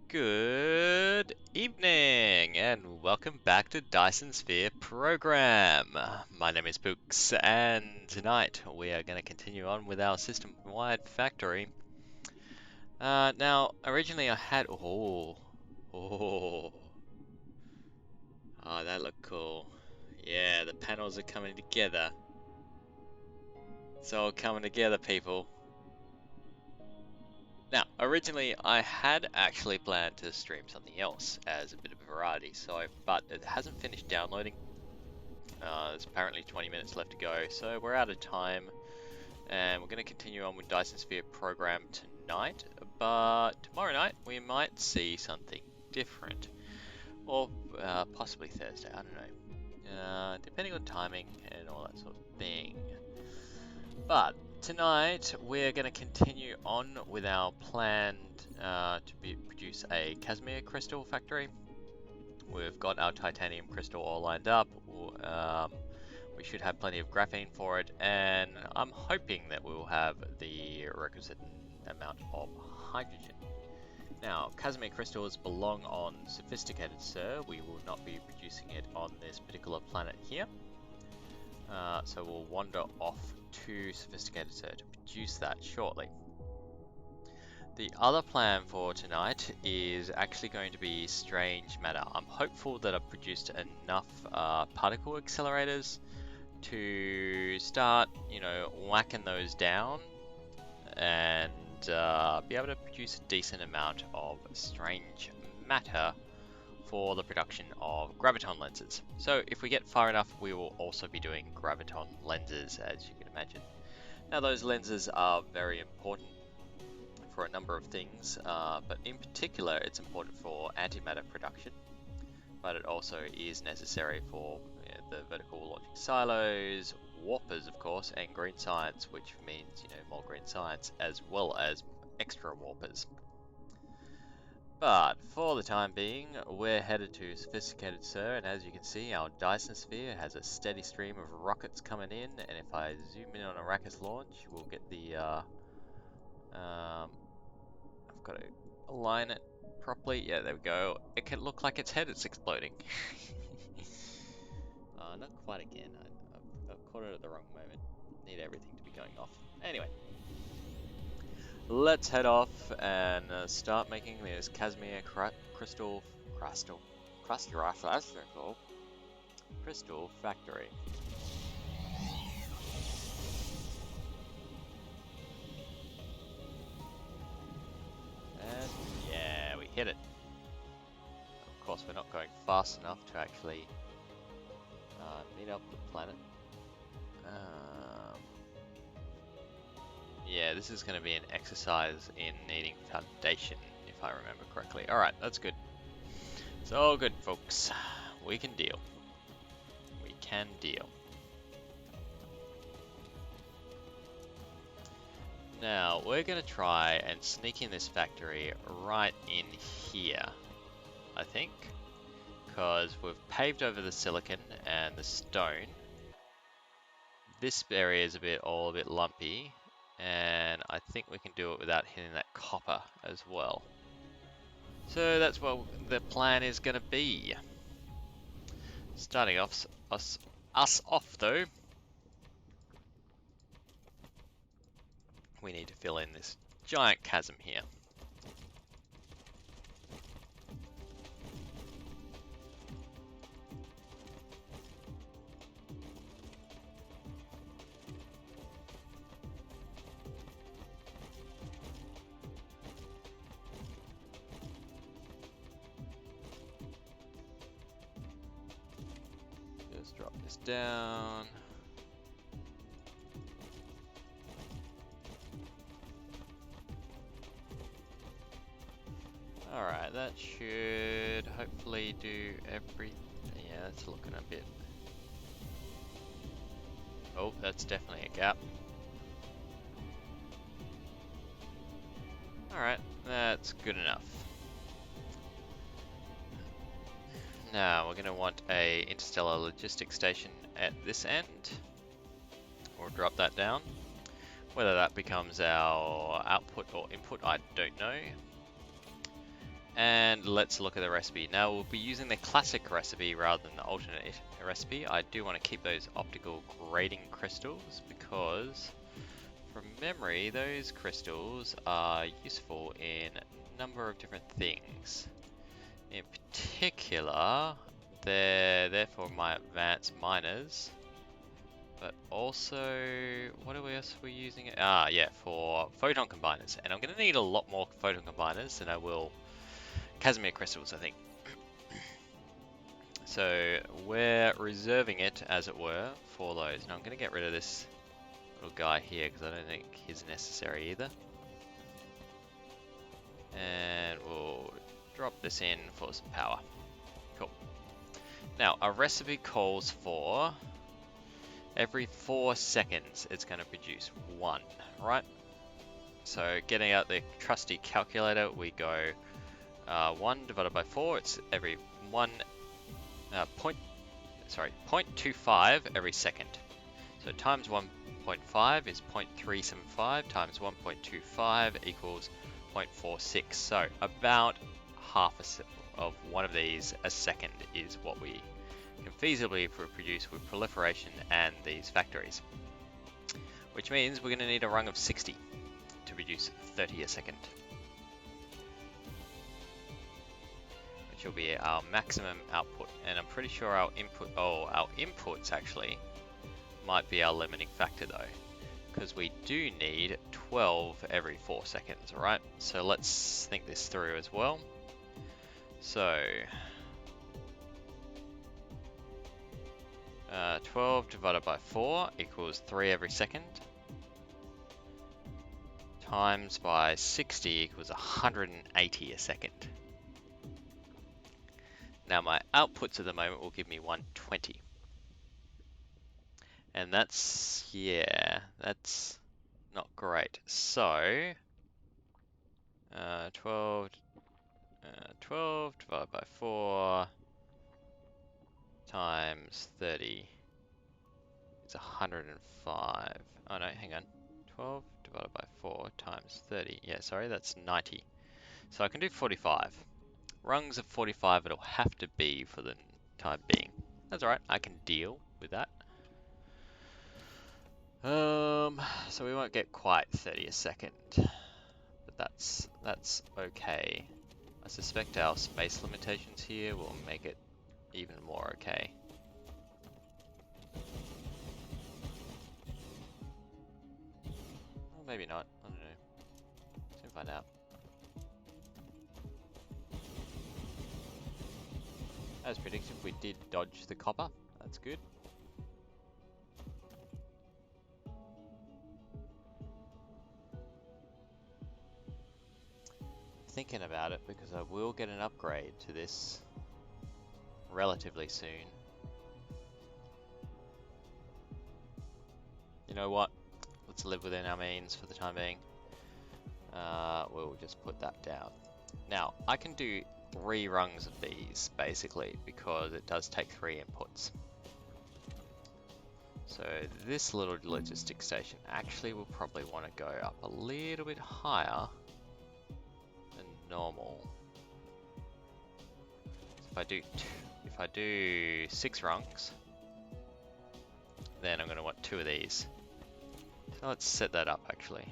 Good evening and welcome back to Dyson Sphere Program. My name is Books and tonight we are going to continue on with our system-wide factory. Now, originally I had... Oh, that looked cool. Yeah, the panels are coming together. It's all coming together, people. Now, originally I had actually planned to stream something else as a bit of a variety, but it hasn't finished downloading. There's apparently 20 minutes left to go, so we're out of time, and we're going to continue on with Dyson Sphere Program tonight, but tomorrow night we might see something different, or possibly Thursday, I don't know, depending on timing and all that sort of thing. But tonight we're going to continue on with our plan to produce a Casimir crystal factory. We've got our titanium crystal all lined up. We should have plenty of graphene for it, and I'm hoping that we will have the requisite amount of hydrogen. Now, Casimir crystals belong on Sophisticated Sir. We will not be producing it on this particular planet here. So we'll wander off to Sophisticated Sir to produce that shortly. The other plan for tonight is actually going to be strange matter. I'm hopeful that I've produced enough particle accelerators to start, whacking those down and be able to produce a decent amount of strange matter for the production of graviton lenses. So if we get far enough, we will also be doing graviton lenses, as you can imagine. Now those lenses are very important for a number of things, but in particular it's important for antimatter production, but it also is necessary for the vertical logic silos, warpers of course, and green science, which means more green science as well as extra warpers. But for the time being, we're headed to Sophisticated Sir, and as you can see, our Dyson Sphere has a steady stream of rockets coming in, and if I zoom in on Arrakis launch, we'll get the, I've got to align it properly. Yeah, there we go. It can look like its head is exploding. Not quite again. I've caught it at the wrong moment. Need everything to be going off. Anyway. Let's head off and start making this Casimir crystal factory. And yeah, we hit it. Of course, we're not going fast enough to actually meet up with the planet. Yeah, this is going to be an exercise in needing foundation, if I remember correctly. Alright, that's good. It's all good, folks. We can deal. We can deal. Now, we're going to try and sneak in this factory right in here, I think. Because we've paved over the silicon and the stone. This area is all a bit lumpy. And I think we can do it without hitting that copper as well. So that's what the plan is going to be. Starting off us off though, we need to fill in this giant chasm here. Just drop this down. Alright, that should hopefully do everything. Yeah, that's looking a bit... Oh, that's definitely a gap. Alright, that's good enough. Now, we're going to want a interstellar logistics station at this end. We'll drop that down. Whether that becomes our output or input, I don't know. And let's look at the recipe. Now we'll be using the classic recipe rather than the alternate recipe. I do want to keep those optical grading crystals because from memory those crystals are useful in a number of different things. In particular, they're there for my advanced miners, but also, what else are we using it? Ah, yeah, for photon combiners. And I'm going to need a lot more photon combiners than I will Casimir crystals, I think. So we're reserving it, as it were, for those. Now I'm going to get rid of this little guy here because I don't think he's necessary either. And we'll drop this in for some power. Cool. Now our recipe calls for every 4 seconds it's going to produce 1, right? So getting out the trusty calculator, we go 1 divided by 4, it's every 0.25 every second. So times 1.5 is 0.375 times 1.25 equals 0.46. So about half of one of these a second is what we can feasibly produce with proliferation and these factories. Which means we're going to need a rung of 60 to produce 30 a second. Which will be our maximum output, and I'm pretty sure our inputs actually might be our limiting factor though, because we do need 12 every 4 seconds, right? So let's think this through as well. So 12 divided by 4 equals 3 every second, times by 60 equals 180 a second. Now my outputs at the moment will give me 120. And that's, yeah, that's not great. So, 12 divided by 4 times 30 is 105. Oh no, hang on. 12 divided by 4 times 30. Yeah, sorry, that's 90. So I can do 45. Rungs of 45 it'll have to be for the time being. That's alright, I can deal with that. So we won't get quite 30 a second, but that's okay. I suspect our space limitations here will make it even more okay. Well, maybe not, I don't know. Soon find out. As predicted, we did dodge the copper, that's good. Thinking about it because I will get an upgrade to this relatively soon. You know what? Let's live within our means for the time being. We'll just put that down. Now, I can do 3 rungs of these basically because it does take 3 inputs. So this little logistic station actually will probably want to go up a little bit higher normal. So if I do 6 rungs, then I'm going to want 2 of these. So let's set that up actually.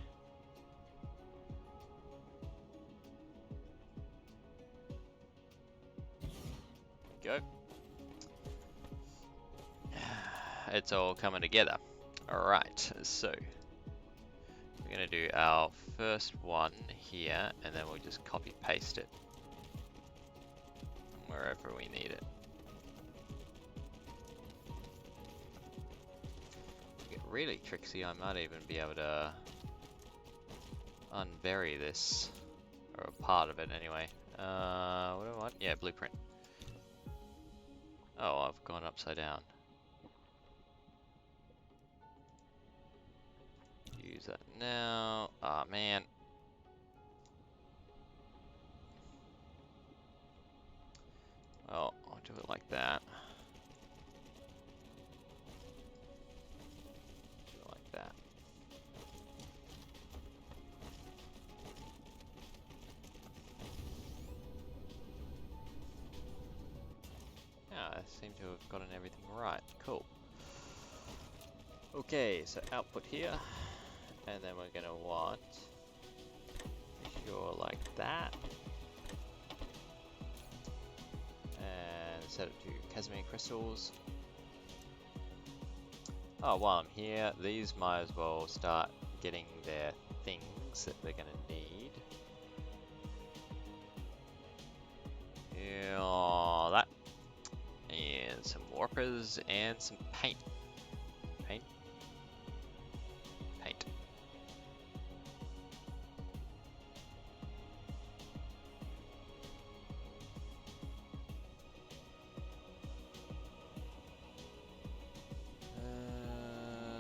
There we go. It's all coming together. Alright, so we're going to do our first one here, and then we'll just copy paste it wherever we need it. To get really tricksy, I might even be able to unbury this, or a part of it anyway. What do I want? Yeah, blueprint. Oh, I've gone upside down. Use that now. Ah, man. Well, I'll do it like that. Do it like that. seem to have gotten everything right. Cool. Okay, so output here, and then we're gonna want sure like that, and set it to Casimir crystals. Oh, while I'm here, these might as well start getting their things that they're gonna need. Yeah, that, and some warpers and some paint. Paint.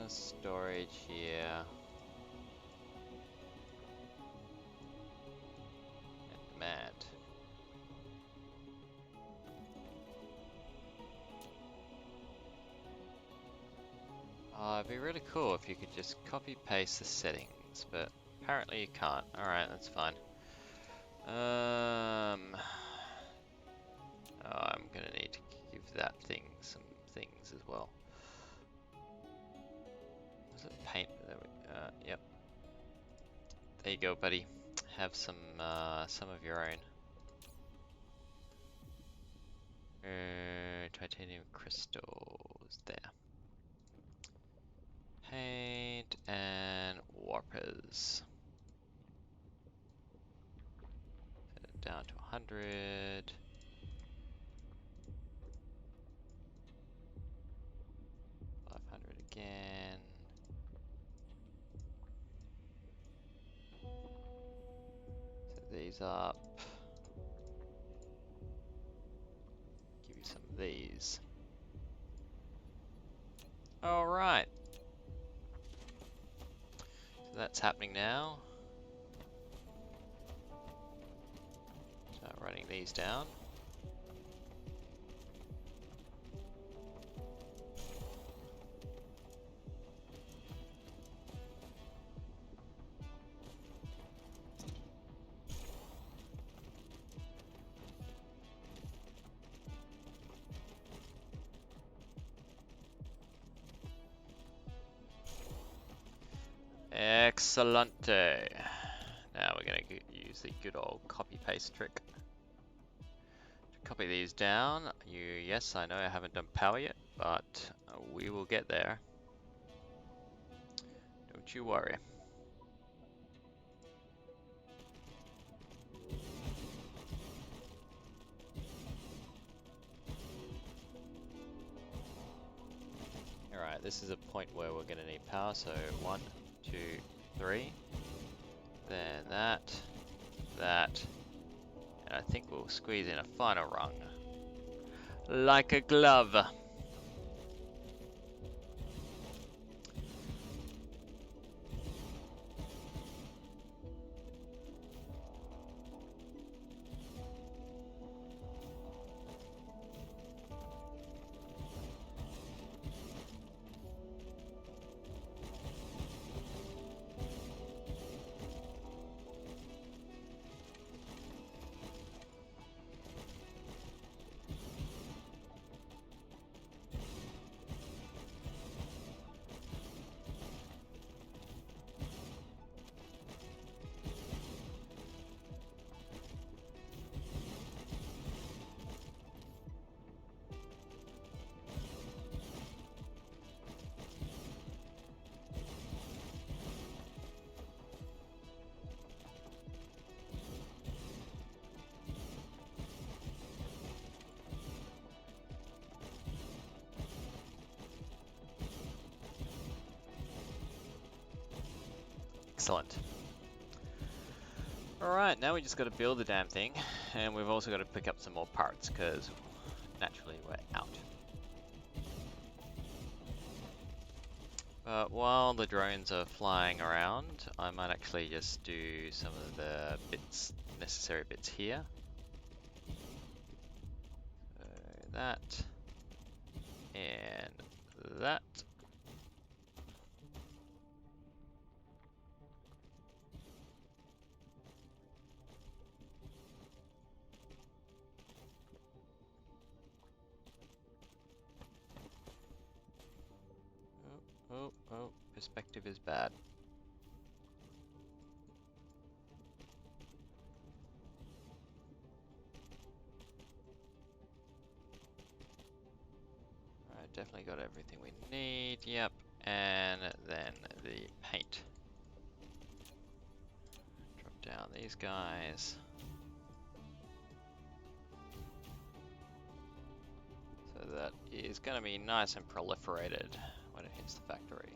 Storage here. And demand. It'd be really cool if you could just copy paste the settings, but apparently you can't. Alright, that's fine. I'm gonna need to give that thing some things as well. Was it paint? Yep. There you go, buddy. Have some of your own. Titanium crystals there. Paint and warpers. Set it down to 100. 500 again. Set these up. Give you some of these. Alright. So that's happening now. Start writing these down. Excellente. Now we're going to use the good old copy paste trick. To copy these down. Yes, I know I haven't done power yet, but we will get there. Don't you worry. Alright, this is a point where we're going to need power, so 1, 2, 3. Then that, and I think we'll squeeze in a final rung. Like a glove. Excellent. Alright, now we just got to build the damn thing, and we've also got to pick up some more parts, because naturally we're out. But while the drones are flying around, I might actually just do some of the necessary bits here. So that, and that. Perspective is bad. Alright, definitely got everything we need, yep. And then the paint. Drop down these guys. So that is going to be nice and proliferated when it hits the factory.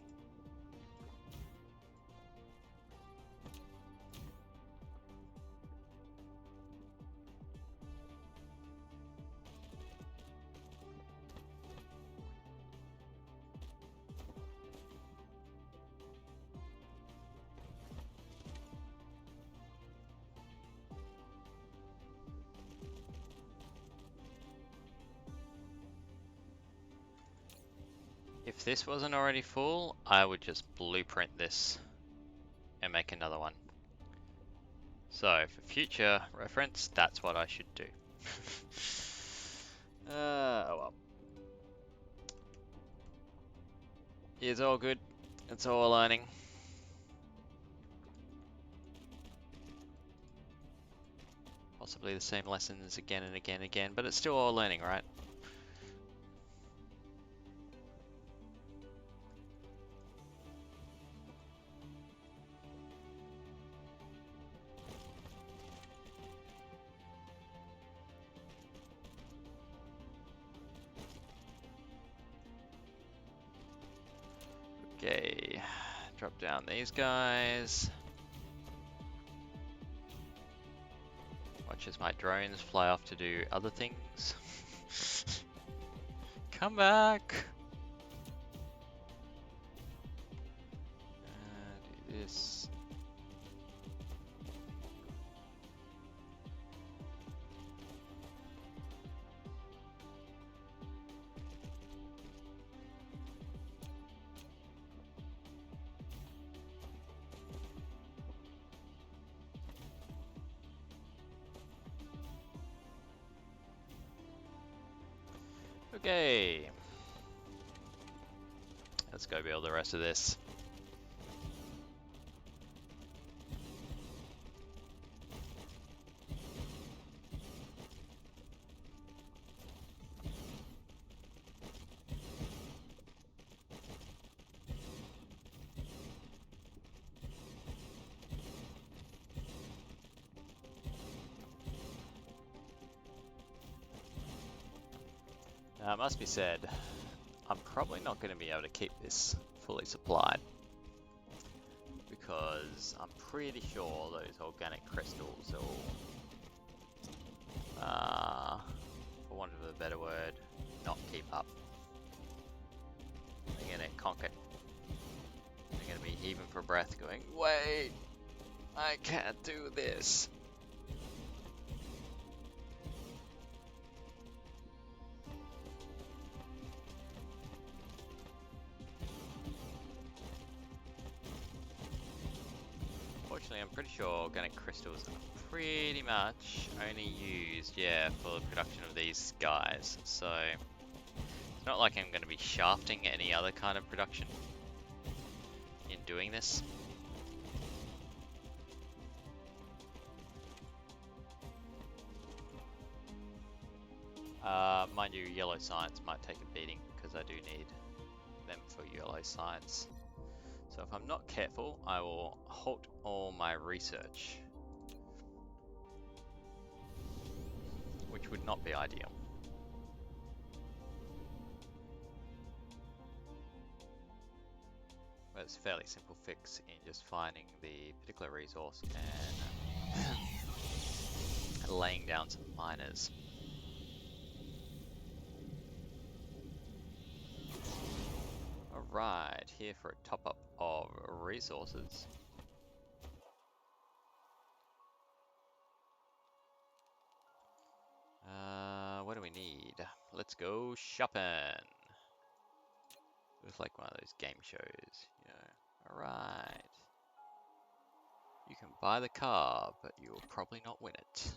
If this wasn't already full, I would just blueprint this and make another one. So for future reference, that's what I should do. Oh well. It's all good. It's all learning. Possibly the same lessons again and again and again, but it's still all learning, right? Okay, drop down these guys. Watch as my drones fly off to do other things. Come back! Do this. Okay. Let's go build the rest of this. Now, it must be said, I'm probably not going to be able to keep this fully supplied because I'm pretty sure those organic crystals will, for want of a better word, not keep up. They're going to conk it. They're going to be heaving for breath going, wait, I can't do this. Fortunately, I'm pretty sure organic crystals are pretty much only used, yeah, for the production of these guys. So it's not like I'm going to be shafting any other kind of production in doing this. Mind you, yellow science might take a beating because I do need them for yellow science. So if I'm not careful, I will halt all my research, which would not be ideal. But it's a fairly simple fix in just finding the particular resource and laying down some miners. Alright, here for a top up of resources. What do we need? Let's go shopping. Looks like one of those game shows, you know. Alright. You can buy the car, but you'll probably not win it.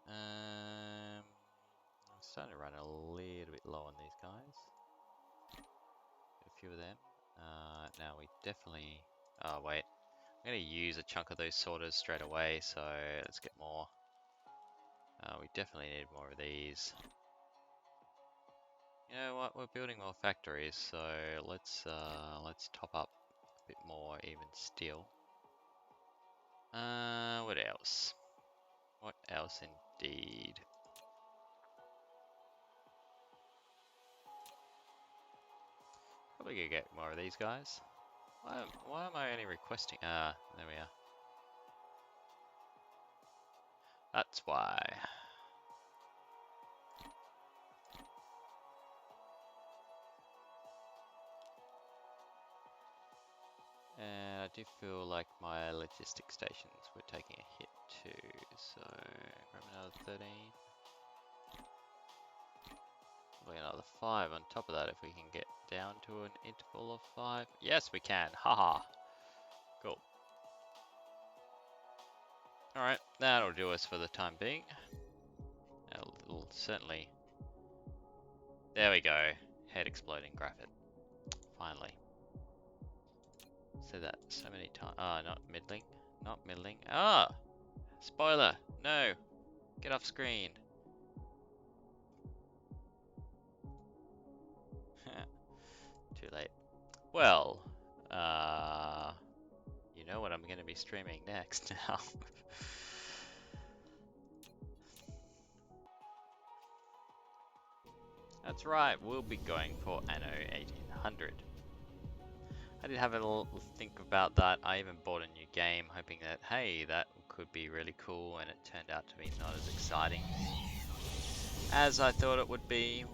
I'm starting to run a little bit low on these guys. A few of them. Now we definitely... Oh wait, I'm going to use a chunk of those sorters straight away, so let's get more. We definitely need more of these. You know what? We're building more factories, so let's top up a bit more even steel. What else? What else indeed? Probably gonna get more of these guys. Why am I only requesting? Ah, there we are. That's why. And I do feel like my logistic stations were taking a hit too, so grab another 13. Probably another 5 on top of that if we can get down to an interval of 5. Yes, we can. Haha. Cool. Alright, that'll do us for the time being. It'll certainly... There we go. Head exploding graphic. Finally. Said that so many times. Ah, not middling. Not middling. Ah! Spoiler! No! Get off screen. Too late. Well, you know what I'm going to be streaming next now. That's right, we'll be going for Anno 1800. I did have a little think about that. I even bought a new game hoping that, hey, that could be really cool, and it turned out to be not as exciting as I thought it would be.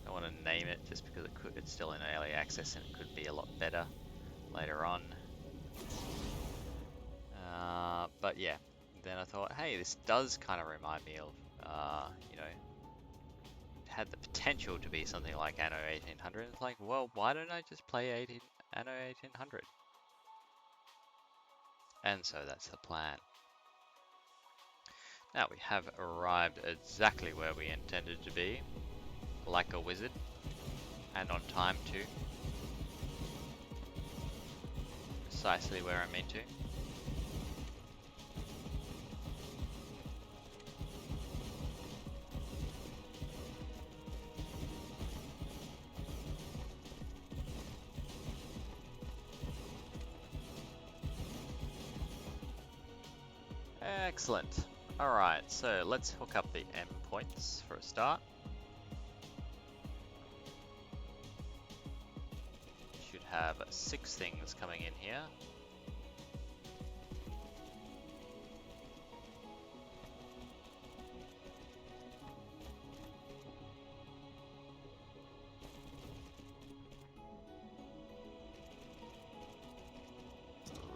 I don't want to name it just because it's still in early access and it could be a lot better later on. But yeah, then I thought, hey, this does kind of remind me of, you know, it had the potential to be something like Anno 1800. It's like, well, why don't I just play Anno 1800? And so that's the plan. Now we have arrived exactly where we intended to be, like a wizard, and on time too. Precisely where I mean to. Excellent. Alright, so let's hook up the M points for a start. Should have 6 things coming in here.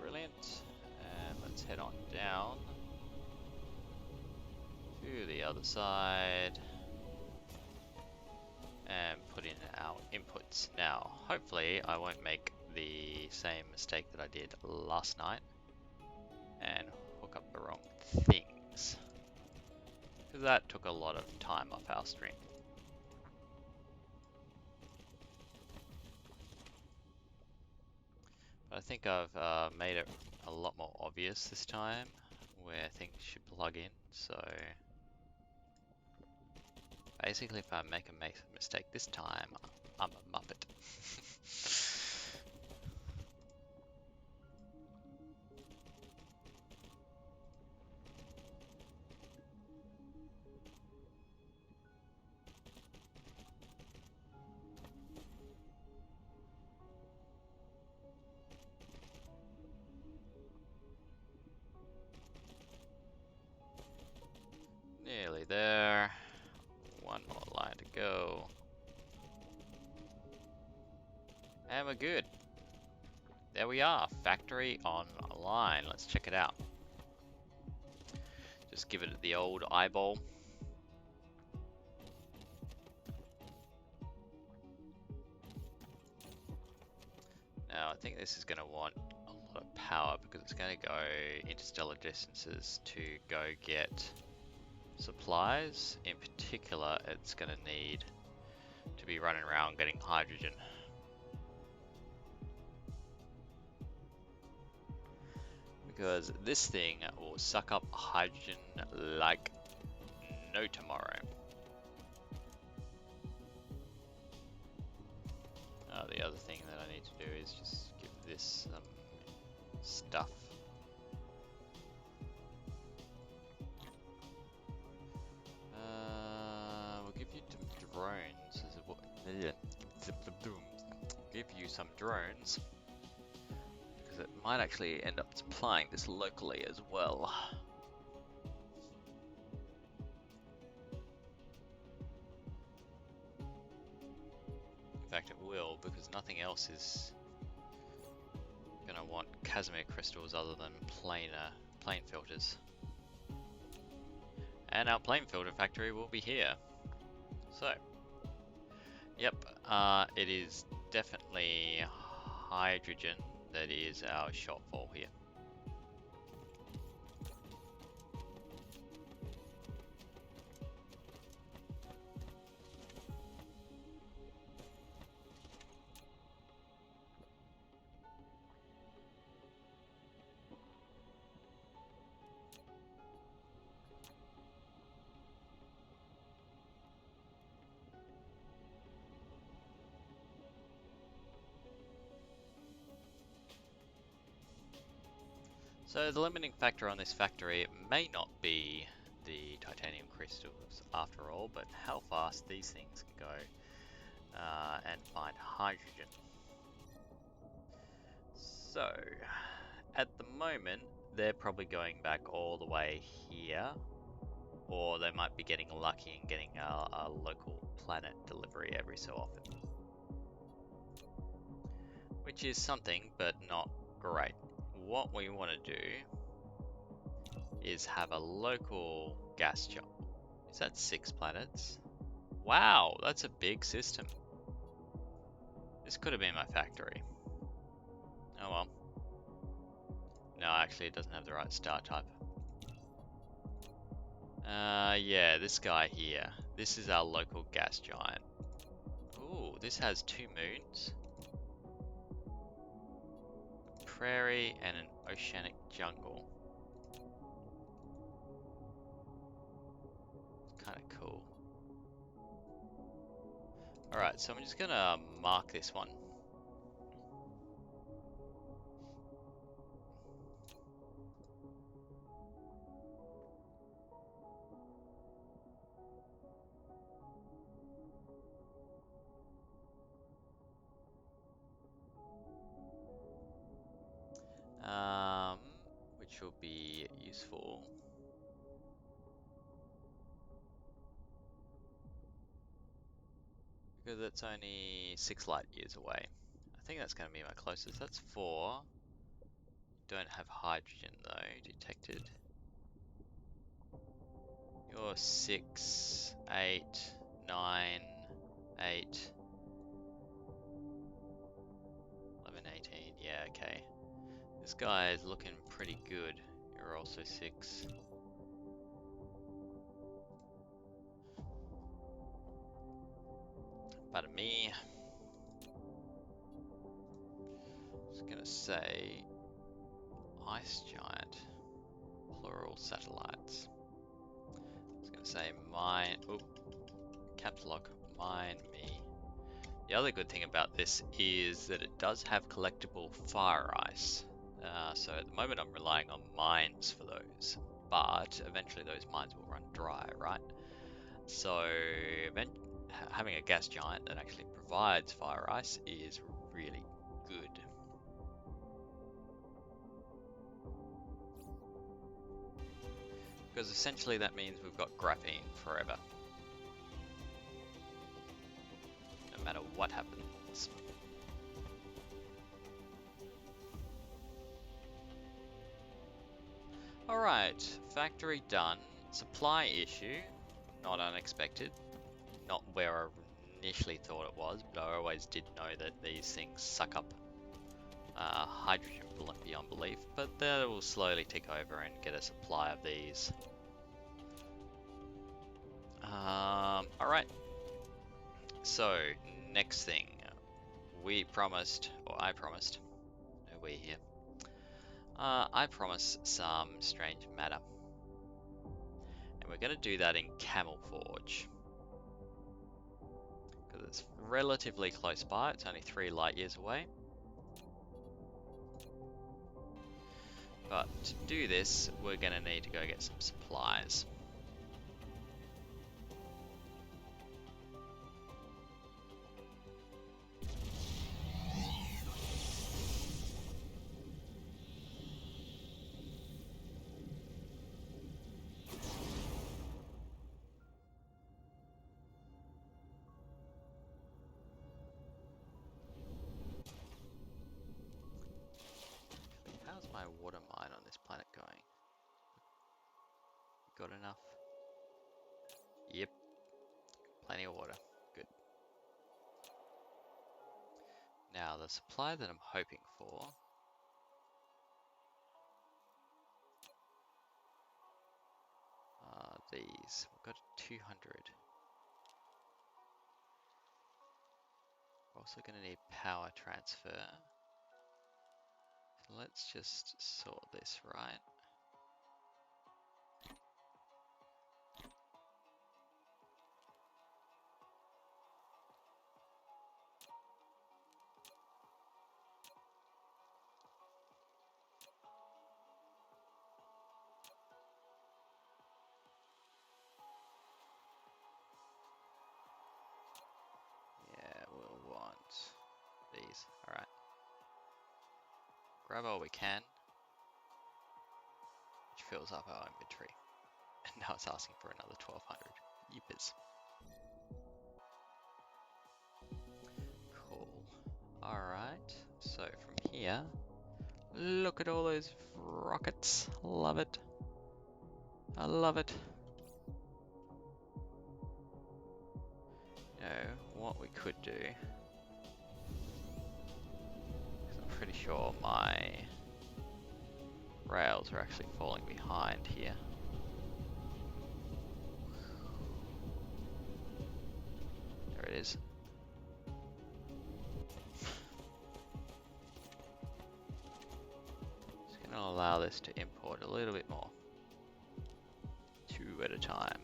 Brilliant. And let's head on down to the other side and put in our inputs. Now, hopefully I won't make the same mistake that I did last night and hook up the wrong things, because that took a lot of time off our stream. But I think I've made it a lot more obvious this time where things should plug in, so basically if I make a mistake this time, I'm a muppet. Nearly there. One more line to go. And we're good. There we are, factory online. Let's check it out. Just give it the old eyeball. Now I think this is going to want a lot of power because it's going to go interstellar distances to go get supplies. In particular, it's going to need to be running around getting hydrogen. because this thing will suck up hydrogen like no tomorrow. The other thing that I need to do is just give this some stuff. We'll give you some drones. Give you some drones because it might actually end up supplying this locally as well. In fact, it will, because nothing else is gonna want Casimir crystals other than plane filters. And our plane filter factory will be here. So, yep, it is definitely hydrogen that is our shortfall here. So the limiting factor on this factory, it may not be the titanium crystals after all, but how fast these things can go and find hydrogen. So at the moment, they're probably going back all the way here, or they might be getting lucky and getting a local planet delivery every so often. Which is something, but not great. What we want to do is have a local gas giant. Is that 6 planets? Wow, that's a big system. This could have been my factory. Oh well. No, actually it doesn't have the right star type. Yeah, this guy here. This is our local gas giant. Ooh, this has 2 moons. A prairie and an oceanic jungle. Kind of cool. Alright, so I'm just gonna mark this one. Which will be useful. Because it's only 6 light years away. I think that's going to be my closest. That's 4. Don't have hydrogen though detected. You're 6, 8, 9, 8, 11, 18. Yeah, okay. This guy is looking pretty good. You're also 6. But me, just gonna say ice giant, plural satellites. I was gonna say mine. Oop, caps lock. Mine me. The other good thing about this is that it does have collectible fire ice. So at the moment I'm relying on mines for those, but eventually those mines will run dry, right? So having a gas giant that actually provides fire ice is really good. Because essentially that means we've got graphene forever. No matter what happens. Alright, factory done. Supply issue, not unexpected. Not where I initially thought it was, but I always did know that these things suck up hydrogen beyond belief. But that will slowly tick over and get a supply of these. Alright. So, next thing. We promised, or I promised, no we here. I promise some strange matter. And we're going to do that in Camel Forge. Because it's relatively close by, it's only 3 light years away. But to do this, we're going to need to go get some supplies. How's my water mine on this planet going? Got enough? Yep. Plenty of water. Good. Now, the supply that I'm hoping for are these. We've got 200. We're also going to need power transfer. So let's just sort this right. Yeah, we'll want these. Alright. Grab all we can, which fills up our inventory. And now it's asking for another 1200. Yippers. Cool. Alright, so from here, look at all those rockets. Love it. I love it. You know, what we could do, 'cause I'm pretty sure my rails are actually falling behind here. There it is. Just gonna allow this to import a little bit more. 2 at a time.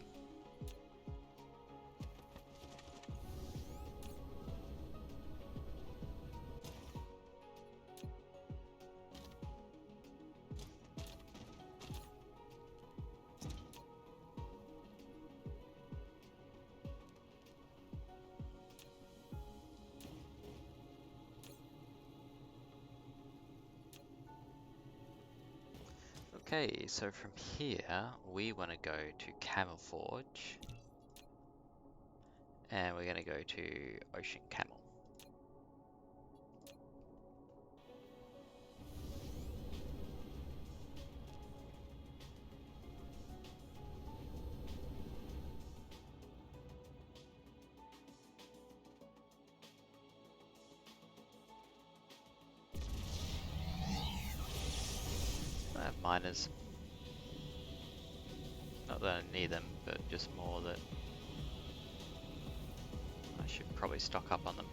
Okay, so from here, we want to go to Camel Forge. And we're going to go to Ocean Camel. I have miners. Not that I need them, but just more that I should probably stock up on them.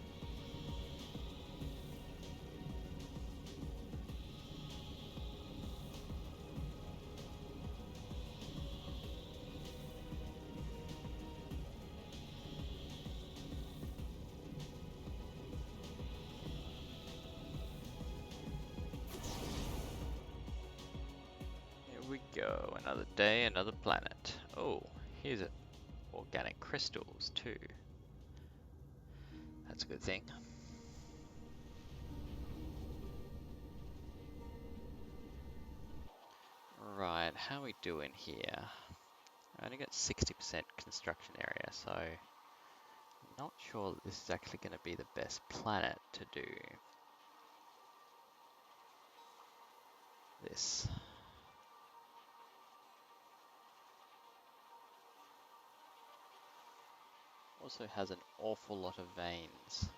Here we go, another day, another planet. Oh, here's it. Organic crystals too. That's a good thing. Right, how are we doing here? I only got 60% construction area, so I'm not sure that this is actually going to be the best planet to do this. Also has an awful lot of veins.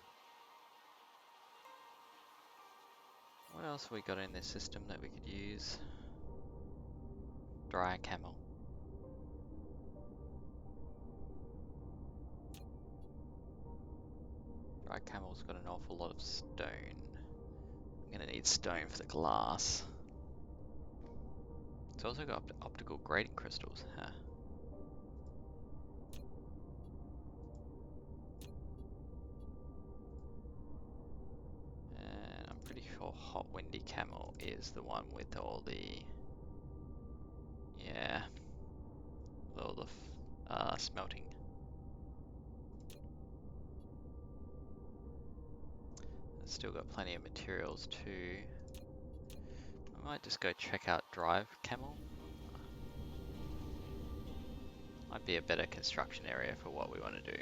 What else have we got in this system that we could use? Dry camel. Dry camel's got an awful lot of stone. I'm gonna need stone for the glass. It's also got optical grading crystals, huh? And I'm pretty sure Hot Windy Camel is the one with all the, yeah, with all the smelting. It's still got plenty of materials too. I might just go check out Drive Camel. Might be a better construction area for what we want to do.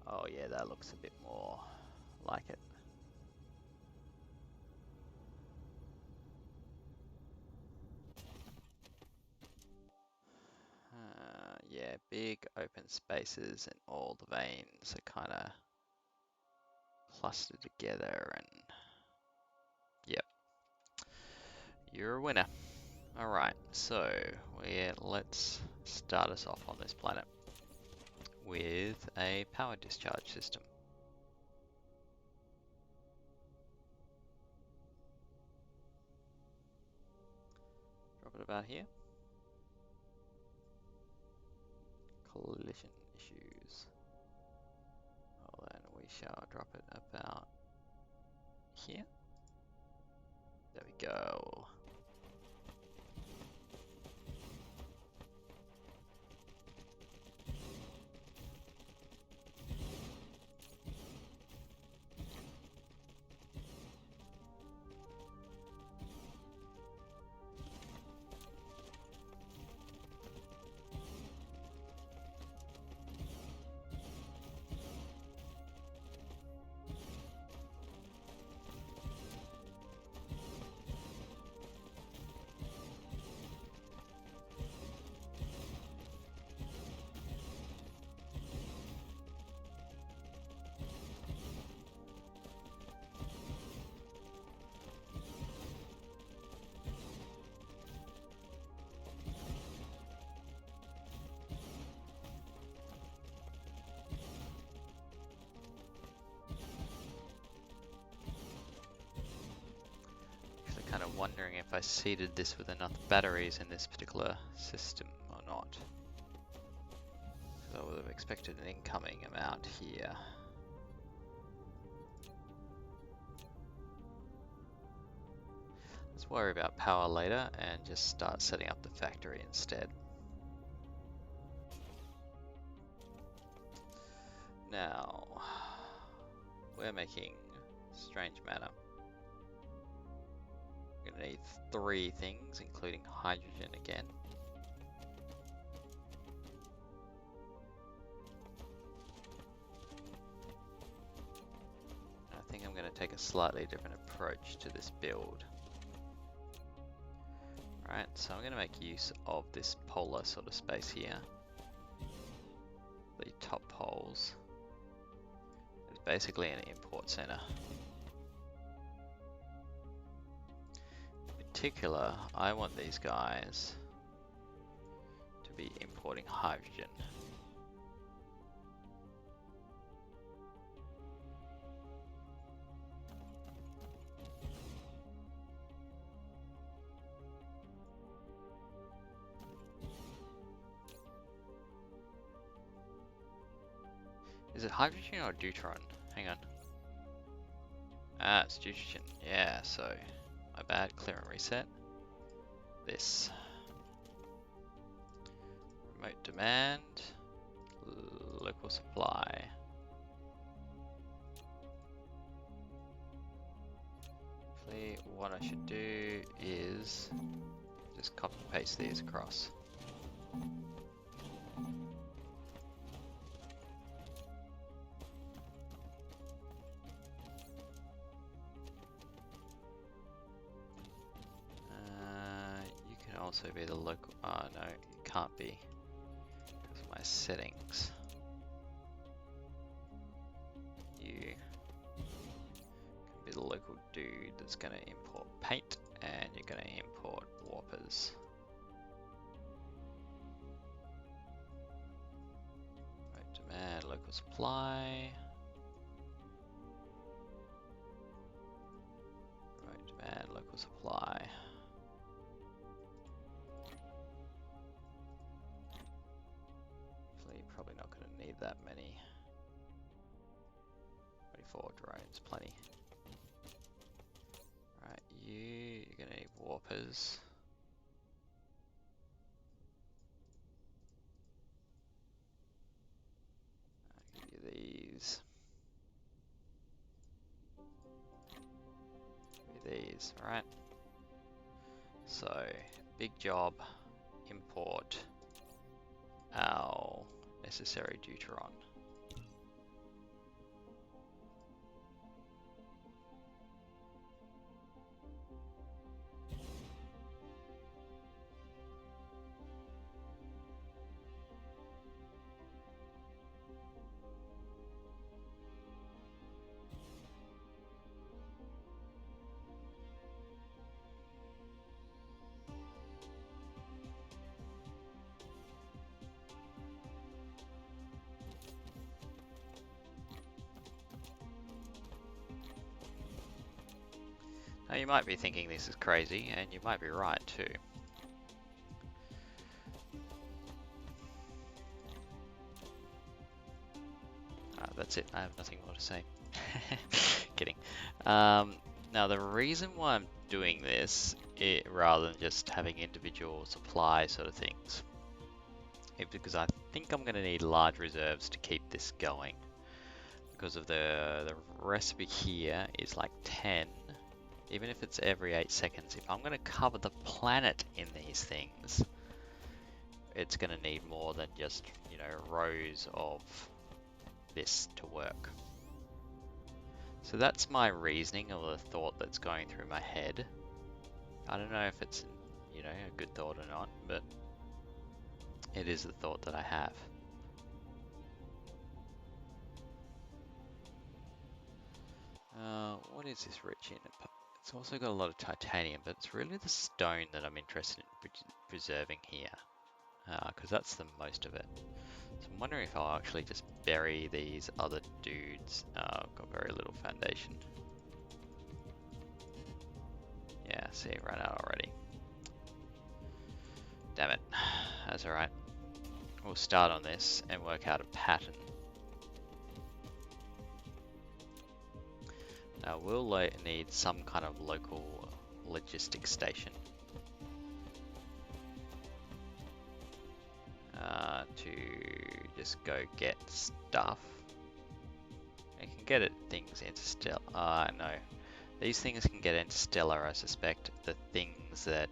Oh yeah, that looks a bit more like it. Yeah, big open spaces and all the veins are kind of clustered together and yep, you're a winner. Alright, so let's start us off on this planet with a power discharge system. Drop it about here. Collision issues. Well then we shall drop it about here. There we go. Kind of wondering if I seeded this with enough batteries in this particular system or not. So I would have expected an incoming amount here. Let's worry about power later and just start setting up the factory instead. Now, we're making strange matter. We're going to need 3 things, including hydrogen again. I think I'm going to take a slightly different approach to this build. Right, so I'm going to make use of this polar sort of space here. The top poles is basically an import center. In particular, I want these guys to be importing hydrogen. Is it hydrogen or deuteron? Hang on. Ah, it's deuteron. Yeah, so my bad. Clear and reset. This. Remote demand. Local supply. Actually, what I should do is just copy and paste these across. Also be the local, no, it can't be because of my settings. You can be the local dude that's going to import paint and you're going to import warpers. supply. Remote demand, local supply. Actually, probably not going to need that many. 24 drones, plenty. Right, you're going to need warpers. I'll give you these. Give you these, alright. So, big job, import our necessary deuteron. Now you might be thinking this is crazy, and you might be right too. That's it, I have nothing more to say. Kidding. Now the reason why I'm doing this, rather than just having individual supply sort of things, is because I think I'm going to need large reserves to keep this going. Because of the recipe here is like 10, even if it's every 8 seconds. If I'm going to cover the planet in these things, it's going to need more than just, you know, rows of this to work. So that's my reasoning, or the thought that's going through my head. I don't know if it's, you know, a good thought or not, but it is the thought that I have. What is this rich in? It's also got a lot of titanium, but it's really the stone that I'm interested in preserving here, because that's the most of it. So I'm wondering if I'll actually just bury these other dudes. I've got very little foundation. Yeah, see, it ran out already. Damn it. That's alright. We'll start on this and work out a pattern. Now we'll need some kind of local logistics station to just go get stuff. You can get it things interstellar. No, these things can get interstellar. I suspect the things that.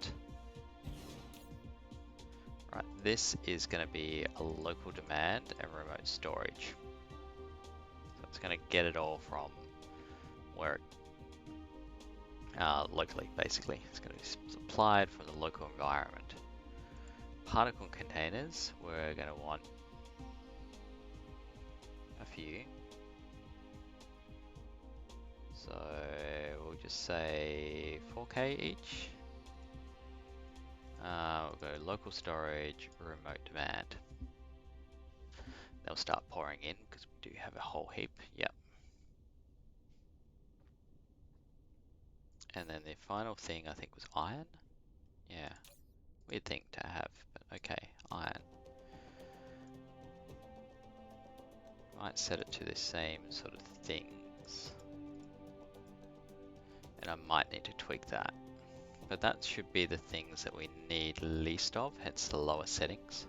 Right, this is going to be a local demand and remote storage. So it's going to get it all from where locally, basically. It's going to be supplied from the local environment. Particle containers, we're going to want a few. So we'll just say 4K each. We'll go local storage, remote demand. They'll start pouring in because we do have a whole heap. Yep. And then the final thing I think was iron. Yeah, weird thing to have, but okay, iron. Might set it to the same sort of things. And I might need to tweak that. But that should be the things that we need least of, hence the lower settings.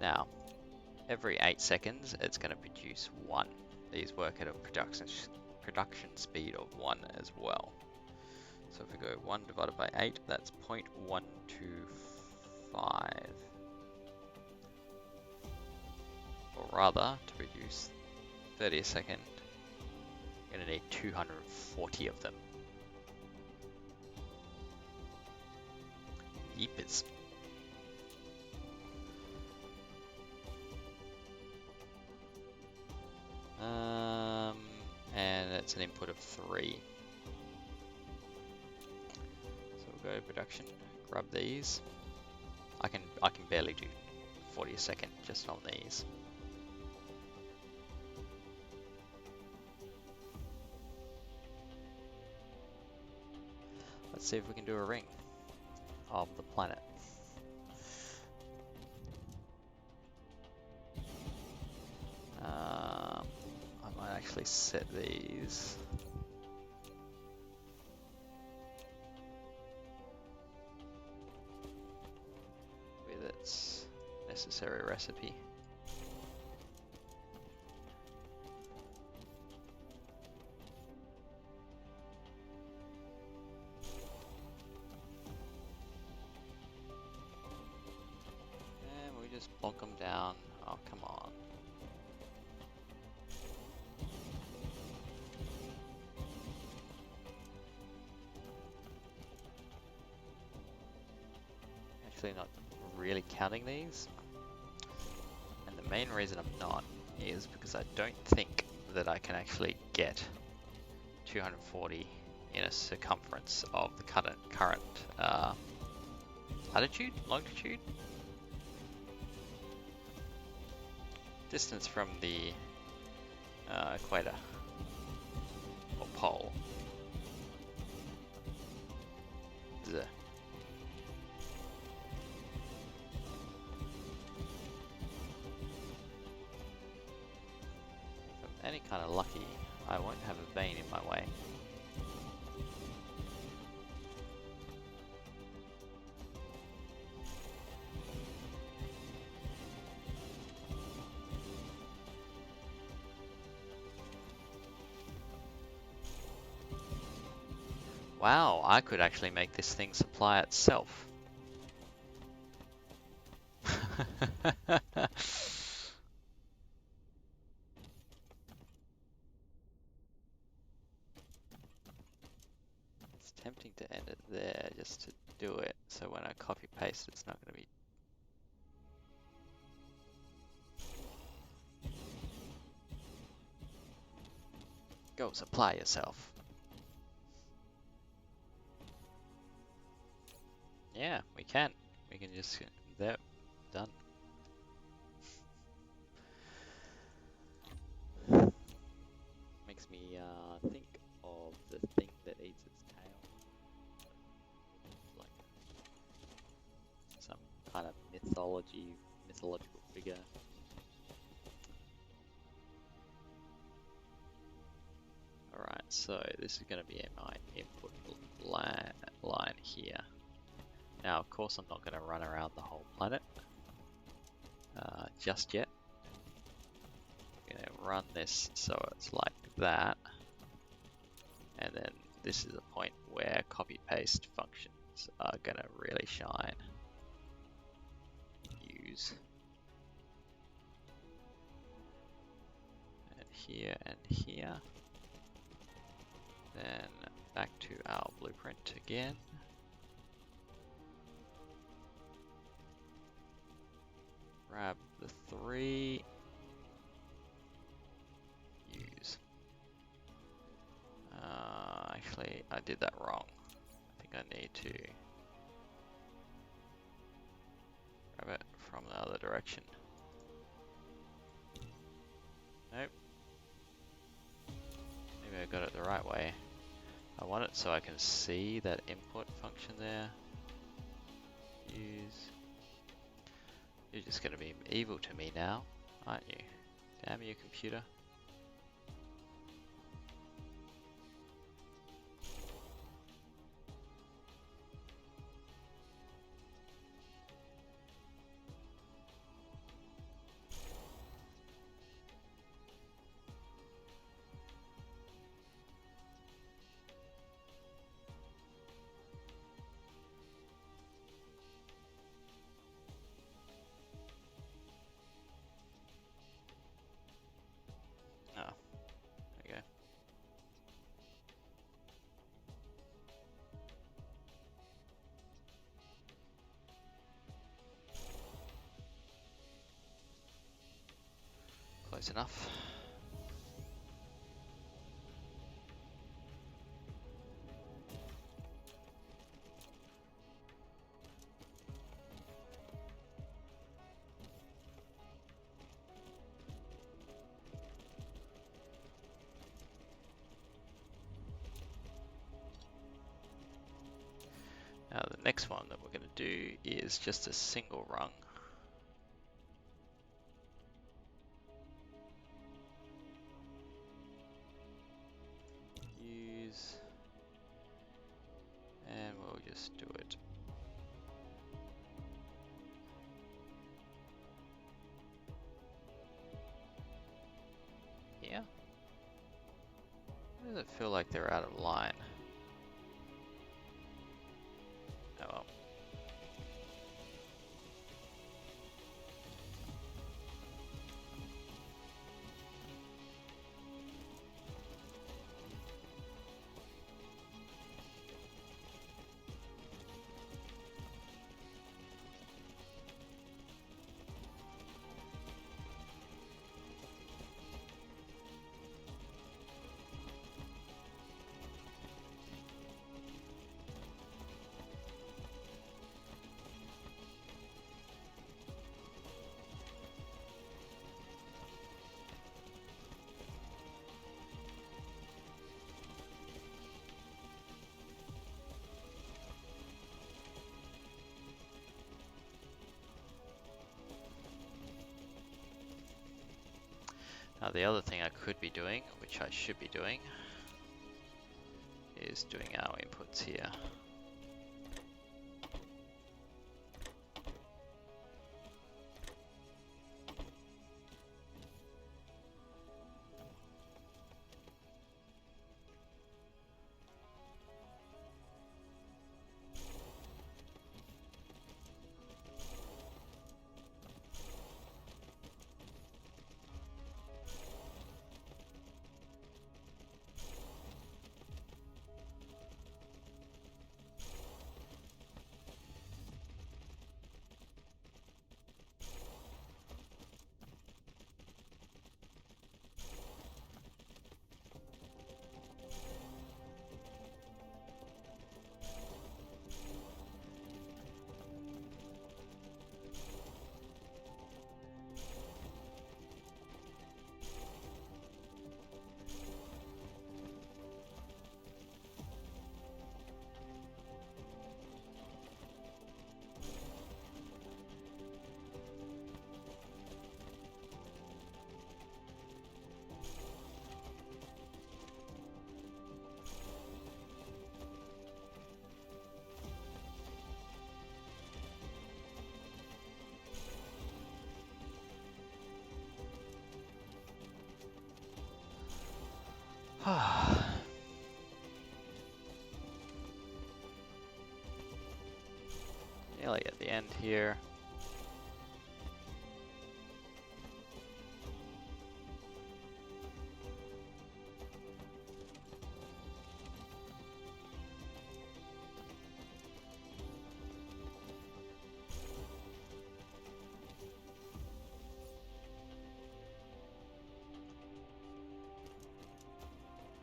Now, every 8 seconds, it's going to produce 1. These work at a production speed of 1 as well. So if we go 1 divided by 8, that's 0.125. Or rather, to produce 30 a second, you're going to need 240 of them. Yeepers. And it's an input of 3. So we'll go production, grab these. I can barely do 240 a second just on these. Let's see if we can do a ring of the planet. I might actually set these. With its necessary recipe. And we just plonk them down. Oh, come on. Actually not really counting these. And the main reason I'm not is because I don't think that I can actually get 240 in a circumference of the current latitude, longitude, distance from the equator or pole. Zuh. If I'm any kind of lucky, I won't have a vein in my way. Wow, I could actually make this thing supply itself. It's tempting to end it there just to do it, so when I copy paste it's not going to be... Go supply yourself. Yeah, we can. We can just... There. Done. Makes me think of the thing that eats its tail. It's like some kind of mythological figure. Alright, so this is going to be my input line here. Now, of course, I'm not going to run around the whole planet just yet. I'm going to run this so it's like that. And then this is a point where copy-paste functions are going to really shine. Use. And here and here. Then back to our blueprint again. Grab the 3. Use. Actually, I did that wrong. I think I need to grab it from the other direction. Nope. Maybe I got it the right way. I want it so I can see that input function there. Use. You're just going to be evil to me now, aren't you? Damn you, computer. Close enough. The next one that we're going to do is just a single rung. Use, and we'll just do it. Here? Why does it feel like they're out of line? Oh well. Now the other thing I could be doing, which I should be doing, is doing our inputs here. Nearly at the end here.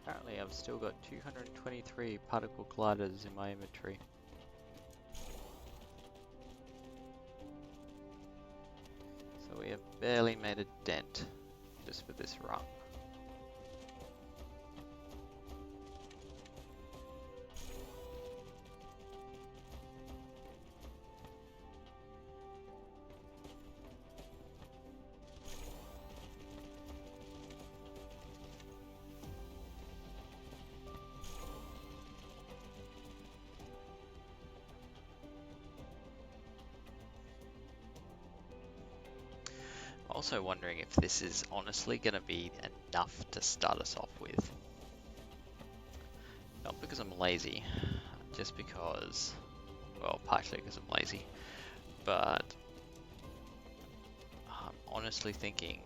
Apparently I've still got 223 particle gliders in my inventory. So we have barely made a dent just with this rung. Also wondering if this is honestly going to be enough to start us off with. Not because I'm lazy, just because, well, partially because I'm lazy, but I'm honestly thinking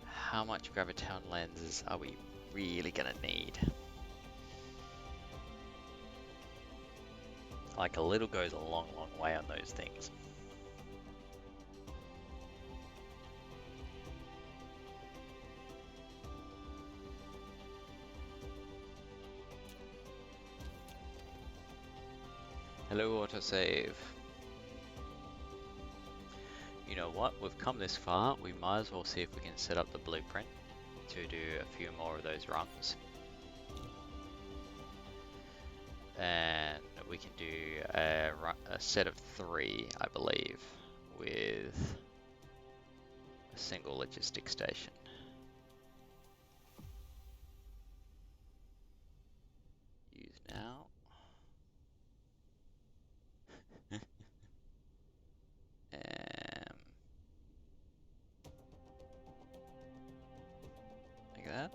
how much graviton lenses are we really going to need? Like a little goes a long, long way on those things. Hello, autosave. You know what? We've come this far. We might as well see if we can set up the blueprint to do a few more of those runs. and we can do a set of 3, I believe, with a single logistic station. Use now. Like that.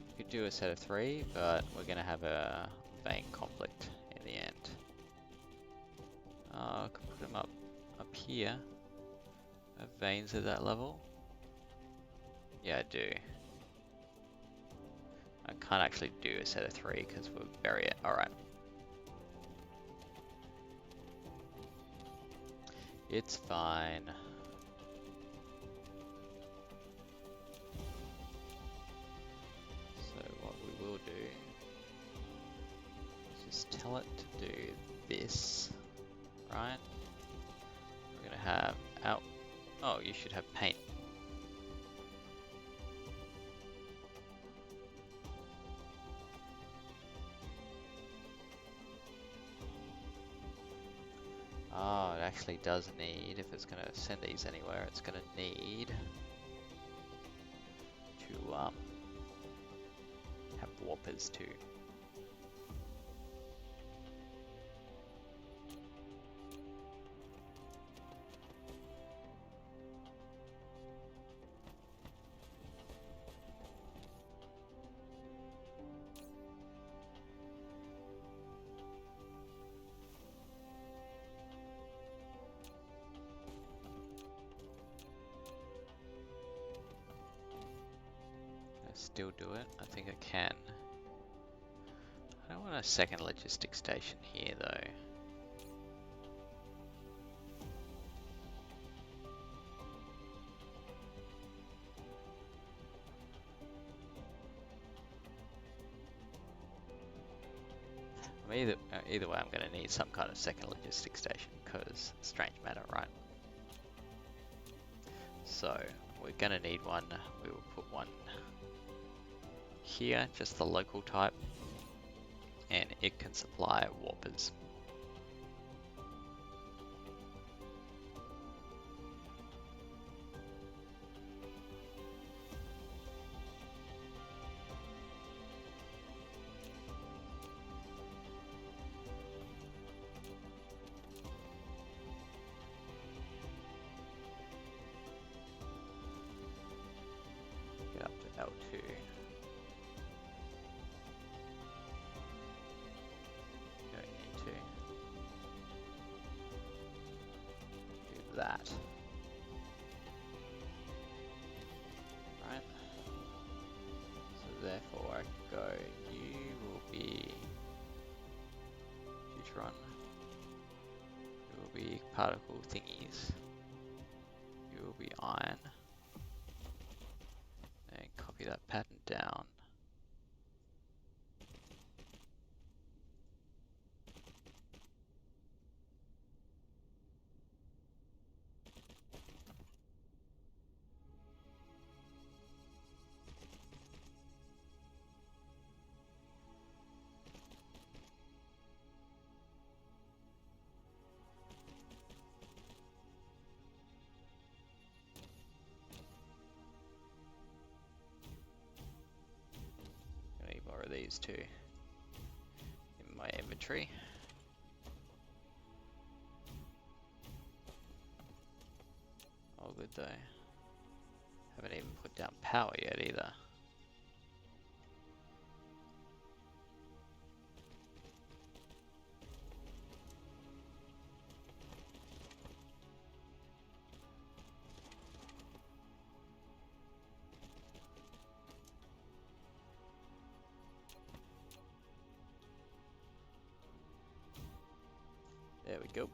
We could do a set of 3, but we're going to have a vein conflict in the end. I could put them up here. Have veins at that level? Yeah, I do. I can't actually do a set of 3 because we'll bury it. Alright. It's fine. So what we will do is just tell it to do this, right? We're gonna have out. Oh, you should have paint. Oh, it actually does need, if it's going to send these anywhere, it's going to need to have warpers too. Still do it? I think I can. I don't want a second logistic station here though. Either way, I'm going to need some kind of second logistic station because strange matter, right? So we're going to need one. We will put one here, just the local type, and it can supply warpers. Get up to L2. That. Right. So therefore I can go, you will be Neutron. You will be particle thingies. You will be iron. And copy that pattern down. Borrow these two in my inventory. All good though. Haven't even put down power yet either. There we go.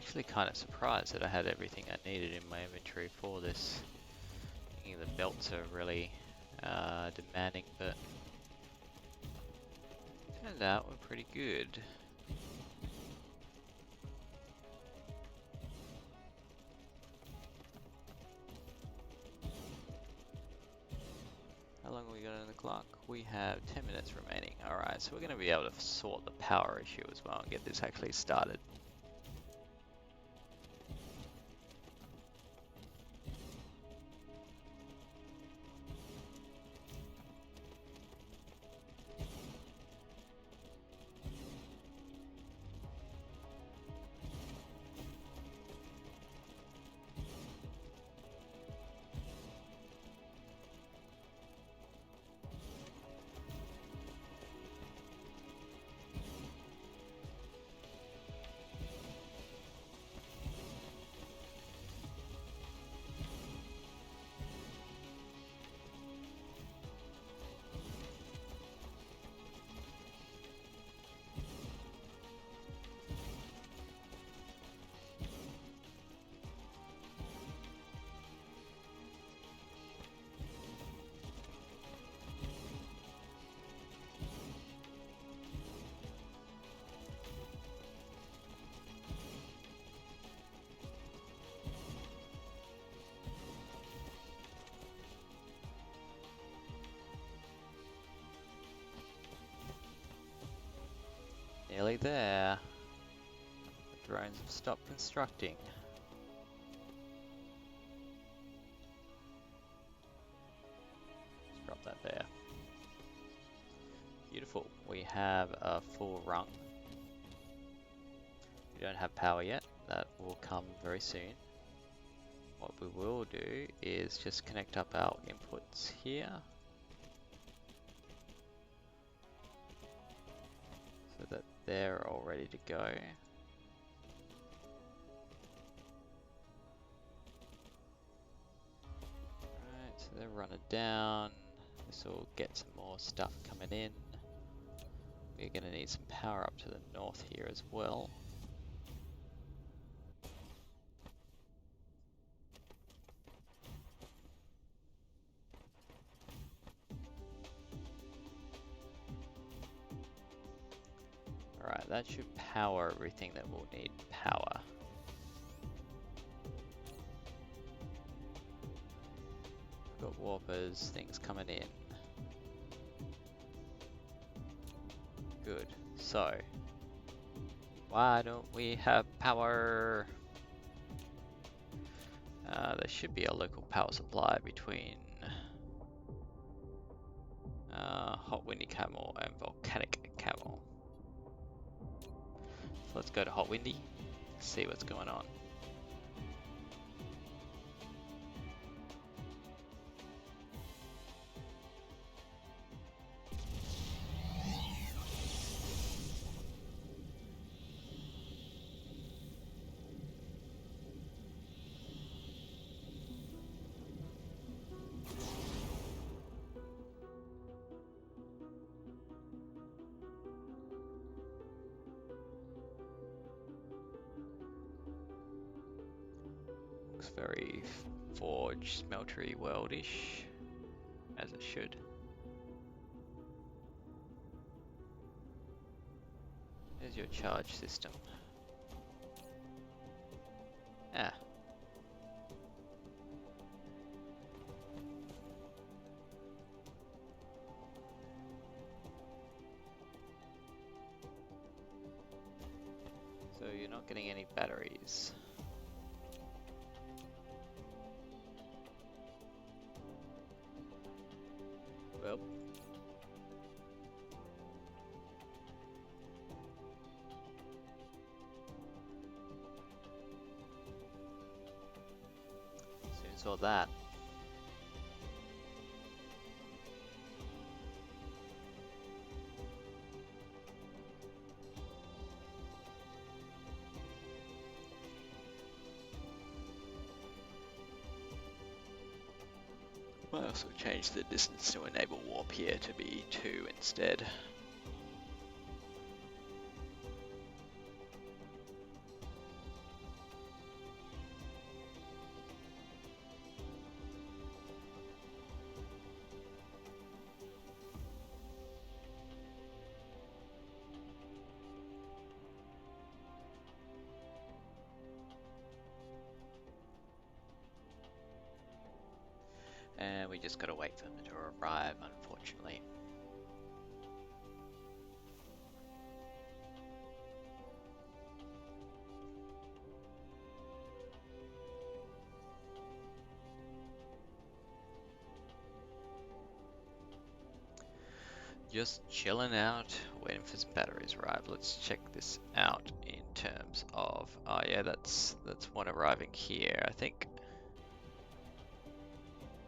actually kind of surprised that I had everything I needed in my inventory for this. Thinking the belts are really demanding, but turned out we're pretty good. How long have we got on the clock? We have 10 minutes remaining. Alright, so we're going to be able to sort the power issue as well and get this actually started. Nearly there. The drones have stopped constructing. Let's drop that there. Beautiful. We have a full rung. We don't have power yet. That will come very soon. What we will do is just connect up our inputs here. So that they're all ready to go. Alright, so they're running down. This will get some more stuff coming in. We're going to need some power up to the north here as well. Alright, that should power everything that will need power. We've got warpers, things coming in. Good. So, why don't we have power? There should be a local power supply between Hot Windy Camel and Volcanic Camel. So let's go to Hot Windy, see what's going on. Looks very forge smeltery worldish, as it should. There's your charge system. Ah. So you're not getting any batteries. Well. Soon saw that. I also changed the distance to enable warp here to be 2 instead. And we just gotta wait for them to arrive, unfortunately. Just chilling out, waiting for some batteries to arrive. Let's check this out in terms of, oh yeah, that's one arriving here, I think.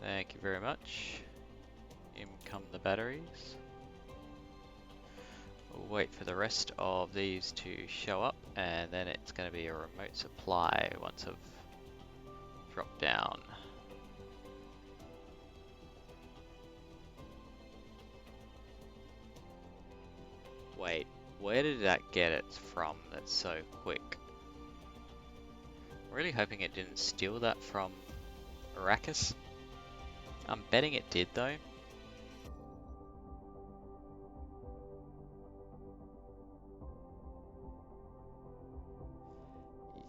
Thank you very much. In come the batteries. We'll wait for the rest of these to show up, and then it's going to be a remote supply once I've dropped down. Wait, where did that get it from that's so quick? I'm really hoping it didn't steal that from Arrakis. I'm betting it did though.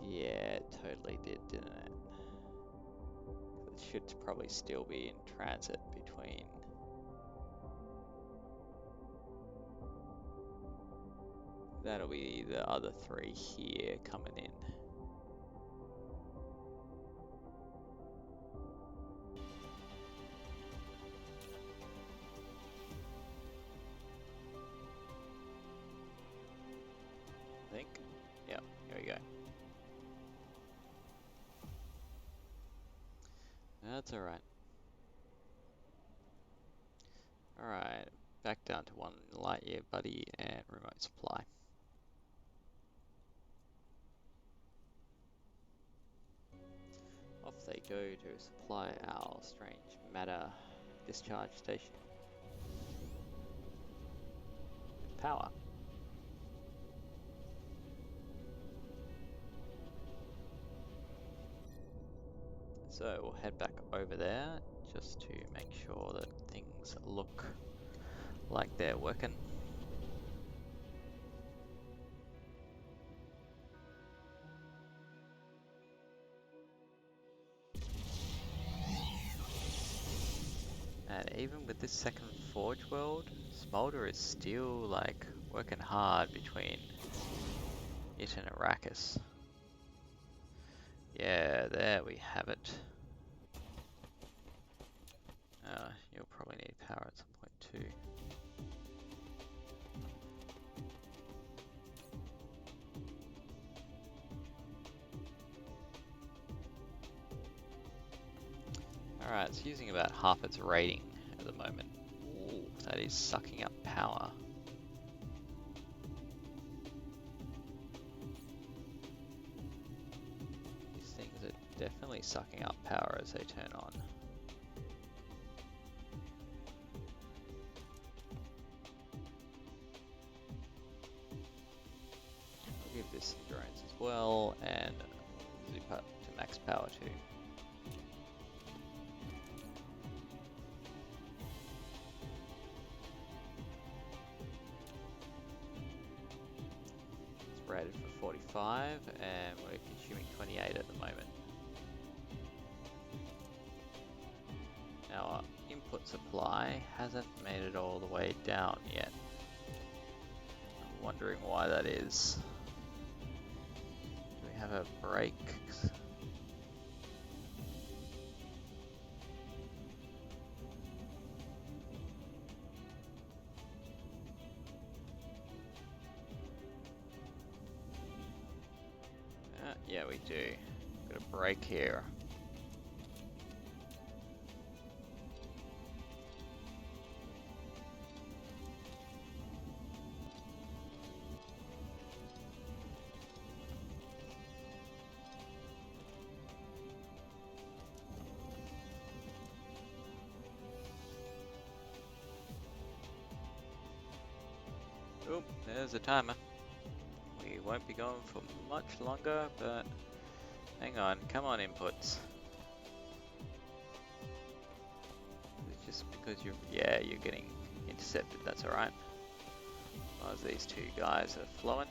Yeah, it totally did, didn't it? It should probably still be in transit between. That'll be the other three here coming in. I think. Yeah, here we go. That's alright. Alright, back down to 1 light year, buddy, and remote supply. Off they go to supply our strange matter discharge station. Power. So we'll head back over there just to make sure that things look like they're working. And even with this second Forge World, Smolder is still like working hard between it and Arrakis. Yeah, there we have it. You'll probably need power at some point too. Alright, it's using about half its rating at the moment. Ooh, that is sucking up power. These things are definitely sucking up power as they turn on. I'll give this some drones as well, and zip up to max power too. Rated for 45 and we're consuming 28 at the moment. Our input supply hasn't made it all the way down yet. I'm wondering why that is. Do we have a break? Yeah, we do. Got a break here. Oh, there's a timer. We won't be going for much longer, but hang on, come on inputs. It's just because you're getting intercepted, that's alright. As long as these two guys are flowing.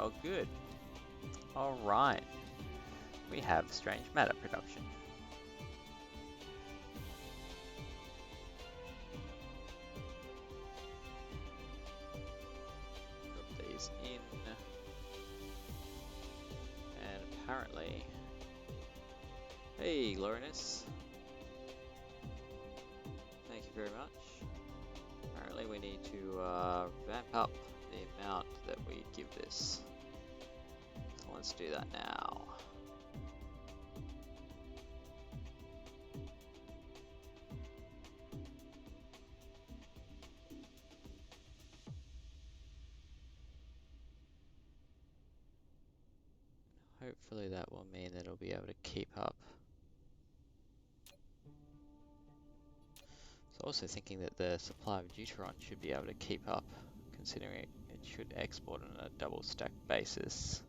Oh, good. Alright. We have strange matter production. Drop these in. And apparently... Hey, Lorinus. Thank you very much. Apparently we need to ramp up the amount that we give this. So let's do that now. Hopefully that will mean that it'll be able to keep up. So also thinking that the supply of deuteron should be able to keep up, considering it should export on a double stack basis.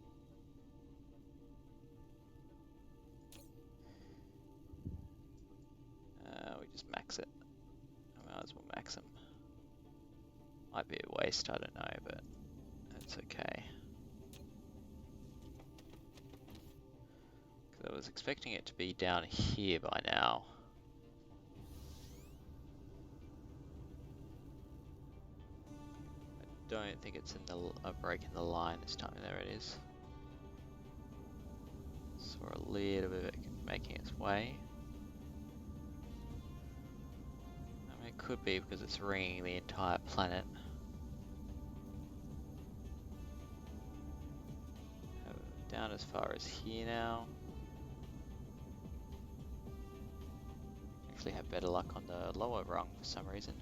We just max it. I might as well max them. Might be a waste, I don't know, but it's okay. Because I was expecting it to be down here by now. I don't think it's in a break in the line this time. There it is. Saw a little bit of it making its way. I mean, it could be because it's ringing the entire planet. Down as far as here now. Actually have better luck on the lower rung for some reason.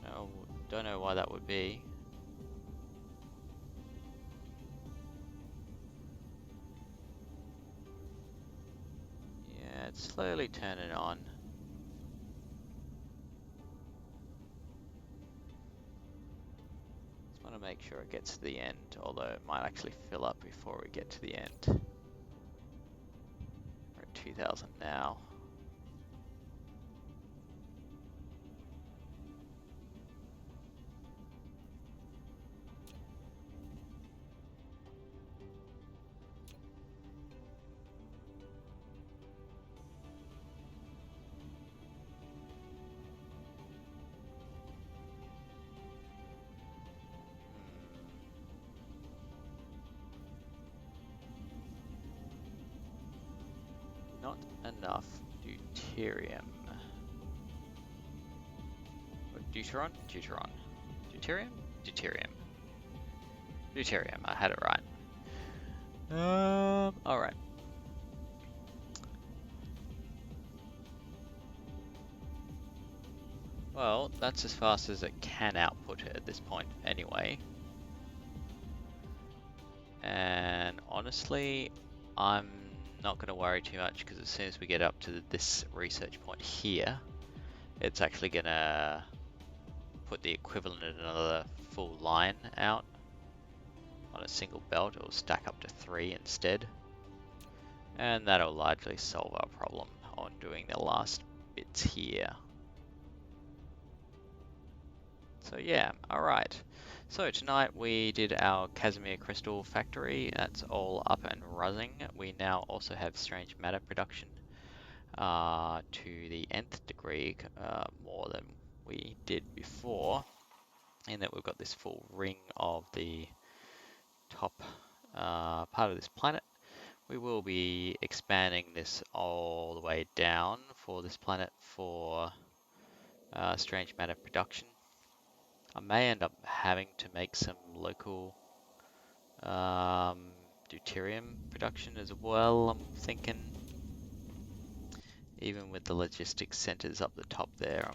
No, don't know why that would be. Yeah, it's slowly turning on. Just want to make sure it gets to the end, although it might actually fill up before we get to the end. We're at 2000 now. Not enough deuterium. Or deuteron? Deuteron. Deuterium? Deuterium. Deuterium, I had it right. Alright. Well, that's as fast as it can output it at this point anyway. And honestly, I'm not going to worry too much because as soon as we get up to this research point here, it's actually going to put the equivalent in another full line out on a single belt. It will stack up to 3 instead. And that'll largely solve our problem on doing the last bits here. So yeah, alright. So tonight we did our Casimir crystal factory. That's all up and running. We now also have strange matter production to the nth degree more than we did before, in that we've got this full ring of the top part of this planet. We will be expanding this all the way down for this planet for strange matter production. I may end up having to make some local deuterium production as well, I'm thinking. Even with the logistics centers up the top there,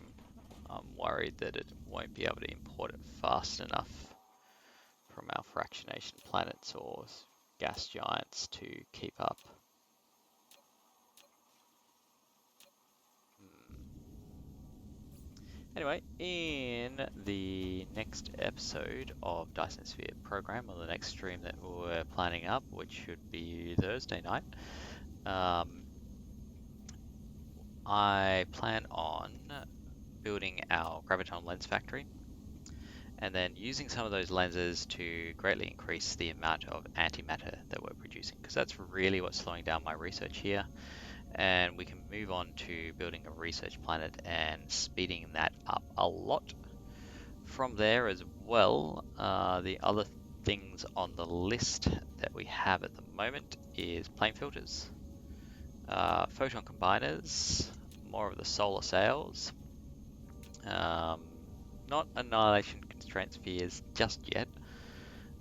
I'm worried that it won't be able to import it fast enough from our fractionation planets or gas giants to keep up. Anyway, in the next episode of Dyson Sphere program, or the next stream that we're planning up, which should be Thursday night, I plan on building our graviton lens factory, and then using some of those lenses to greatly increase the amount of antimatter that we're producing, because that's really what's slowing down my research here. And we can move on to building a research planet and speeding that up a lot. From there as well, the other things on the list that we have at the moment is plane filters, photon combiners, more of the solar sails, not annihilation constraint spheres just yet.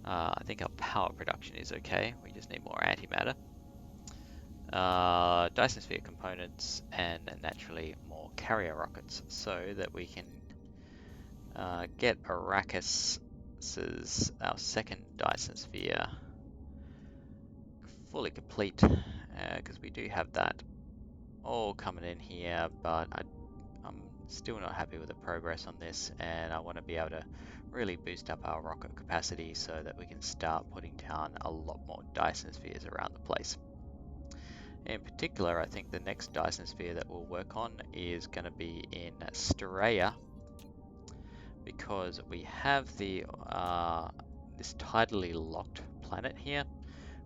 I think our power production is okay, we just need more antimatter. Dyson sphere components, and naturally more carrier rockets, so that we can get Arrakis's, our second Dyson sphere, fully complete, because we do have that all coming in here, but I'm still not happy with the progress on this, and I want to be able to really boost up our rocket capacity so that we can start putting down a lot more Dyson spheres around the place. In particular, I think the next Dyson sphere that we'll work on is going to be in Straya, because we have the this tidally locked planet here,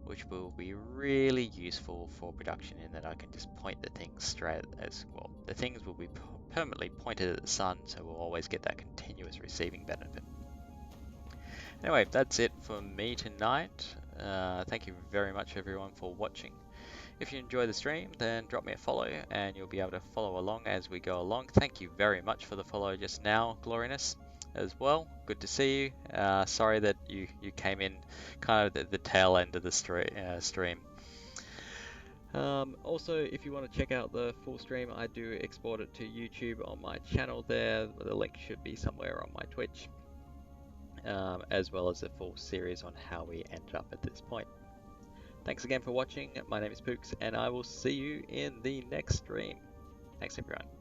which will be really useful for production in that I can just point the things straight as well. The things will be permanently pointed at the sun, so we'll always get that continuous receiving benefit. Anyway, that's it for me tonight. Thank you very much everyone for watching. If you enjoy the stream, then drop me a follow and you'll be able to follow along as we go along. Thank you very much for the follow just now, Gloriness, as well. Good to see you. Sorry that you came in kind of the tail end of the stream. Also, if you want to check out the full stream, I do export it to YouTube on my channel there. The link should be somewhere on my Twitch, as well as a full series on how we ended up at this point. Thanks again for watching. My name is Pooks, and I will see you in the next stream. Thanks, everyone.